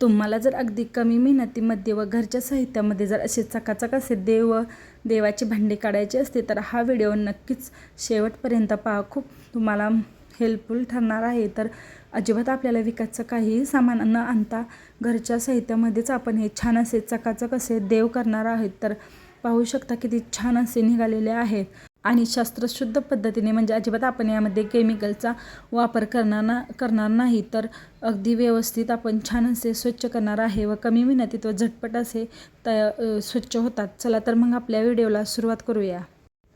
तुम्हाला जर अगदी कमी मेहनतीमध्ये व घरच्या साहित्यामध्ये जर असे चकाचक असे देवाची भांडी काढायची असते तर हा व्हिडिओ नक्कीच शेवटपर्यंत पहा. खूप तुम्हाला हेल्पफुल ठरणार आहे. तर अजिबात आपल्याला विकतचं काहीही सामान न आणता घरच्या साहित्यामध्येच आपण हे छान असे चकाचक असे देव करणार आहोत. तर पाहू शकता किती छान असे निघालेले आहेत आणि शास्त्रशुद्ध पद्धतीने, म्हणजे अजिबात आपण यामध्ये केमिकलचा वापर करणार नाही. तर अगदी व्यवस्थित आपण छान असे स्वच्छ करणार आहे व कमी मेहनतीत व झटपट असे स्वच्छ होतात. चला तर मग आपल्या व्हिडिओला सुरुवात करूया.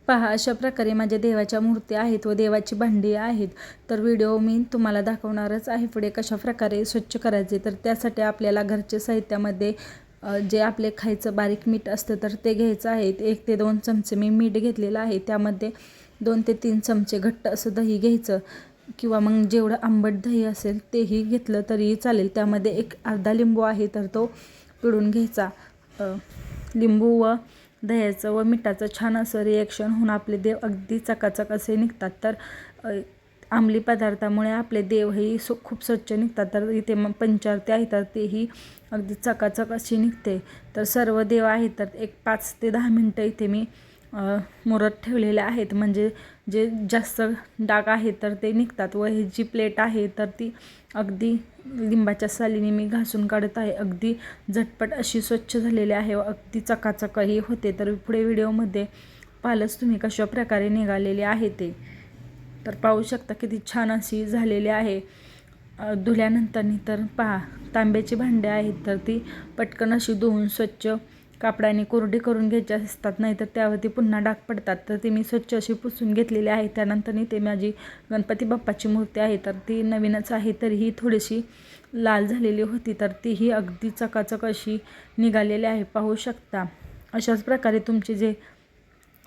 पहा, अशा प्रकारे माझ्या देवाच्या मूर्त्या आहेत व देवाची भांडी आहेत. तर व्हिडिओ मी तुम्हाला दाखवणारच आहे पुढे कशा प्रकारे स्वच्छ करायचे. तर त्यासाठी आपल्याला घरच्या साहित्यामध्ये जे आपले खायचं बारीक मीठ असतं तर ते घ्यायचं आहे. 1 ते 2 चमचे मी मीठ घेतलेलं आहे. त्यामध्ये 2 ते 3 चमचे घट्ट असं दही घ्यायचं किंवा मग जेवढं आंबट दही असेल तेही घेतलं तरी चालेल. त्यामध्ये एक अर्धा लिंबू आहे तर तो पिळून घ्यायचा. लिंबू व दह्याचं व मिठाचं छान असं रिॲक्शन होऊन आपले देव अगदी चकाचक असे निघतात. तर आंबली पदार्थामुळे आपले देवही खूप स्वच्छ निघतात. तर इथे मग पंचारती आहे तर तेही अगदी चकाचक अशी निघते. तर सर्व देव आहेत तर एक 5 ते 10 मिनटं इथे मी मुरत ठेवलेले आहेत, म्हणजे जे जास्त डाग आहेत तर ते निघतात. व ही जी प्लेट आहे तर ती अगदी लिंबाच्या सालीने मी घासून काढत आहे. अगदी झटपट अशी स्वच्छ झालेली आहे व अगदी चकाचकही होते. तर पुढे व्हिडिओमध्ये पाहिलंच तुम्ही कशा प्रकारे निघालेले आहे ते. तर पाहू शकता किती छान अशी झालेली आहे धुल्यानंतरनी. तर पहा, तांब्याची भांडी आहेत तर ती पटकन अशी धुवून स्वच्छ कापडाने कोरडी करून घ्यायची असतात, नाहीतर त्यावरती पुन्हा डाग पडतात. तर ती मी स्वच्छ अशी पुसून घेतलेली आहे. त्यानंतर ते माझी गणपती बाप्पाची मूर्ती आहे तर ती नवीनच आहे तरीही थोडीशी लाल झालेली होती. तर तीही अगदी चकाचक अशी निघालेली आहे. पाहू शकता अशाच प्रकारे तुमचे जे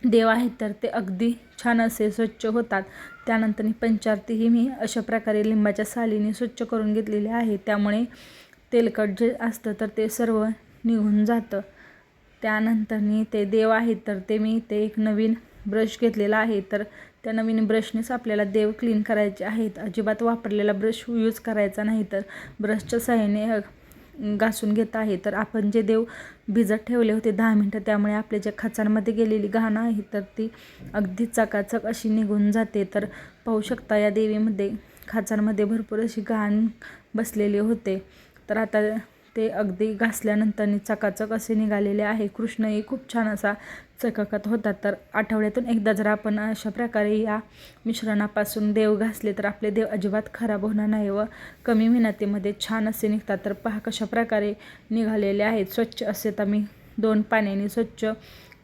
देव आहेत तर ते अगदी छान असे स्वच्छ होतात. त्यानंतर पंचारतीही मी अशा प्रकारे लिंबाच्या सालीने स्वच्छ करून घेतलेले आहे. त्यामुळे तेलकट जे असतं तर ते सर्व निघून जातं. त्यानंतर ते देव आहेत तर ते मी ते एक नवीन ब्रश घेतलेला आहे. तर त्या नवीन ब्रशनेच आपल्याला देव क्लीन करायचे आहेत. अजिबात वापरलेला ब्रश यूज करायचा नाही. तर ब्रशच्या सहाय्याने घासून घेत आहे. तर आपण जे देव भिजत ठेवले होते 10 मिनटं, त्यामुळे आपल्या ज्या खाचांमध्ये गेलेली घाण आहे तर ती अगदी चकाचक अशी निघून जाते. तर पाहू शकता या देवीमध्ये खाचांमध्ये भरपूर अशी घाण बसलेली होते. तर आता ते अगदी घासल्यानंतर चकाचक असे निघालेले आहे. कृष्णही खूप छान असा चकाकत होता. तर आठवड्यातून एकदा जर आपण अशा प्रकारे या मिश्रणापासून देव घासले तर आपले देव अजिबात खराब होणार नाही व कमी मेहनतीमध्ये छान असे निघतात. तर पहा कशा प्रकारे निघालेले आहेत स्वच्छ असे. तर मी 2 पाण्याने स्वच्छ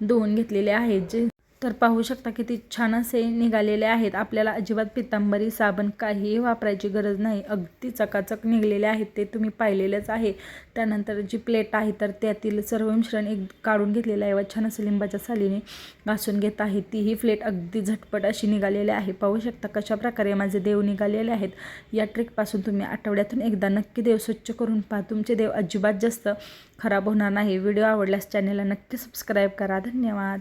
धुवून घेतलेले आहेत. तर पाहू शकता किती छान असे निघालेले आहेत. आपल्याला अजिबात पितांबरी साबण काहीही वापरायची गरज नाही. अगदी चकाचक निघलेले आहेत ते तुम्ही पाहिलेलंच आहे. त्यानंतर जी प्लेट आहे तर त्यातील सर्व मिश्रण एक काढून घेतलेलं आहे व छान असं लिंबाच्या सालीने घासून घेत आहे. तीही प्लेट अगदी झटपट अशी निघालेली आहे. पाहू शकता कशा प्रकारे माझे देव निघालेले आहेत. या ट्रिकपासून तुम्ही आठवड्यातून एकदा नक्की देव स्वच्छ करून पहा. तुमचे देव अजिबात जास्त खराब होणार नाही. व्हिडिओ आवडल्यास चॅनलला नक्की सबस्क्राईब करा. धन्यवाद.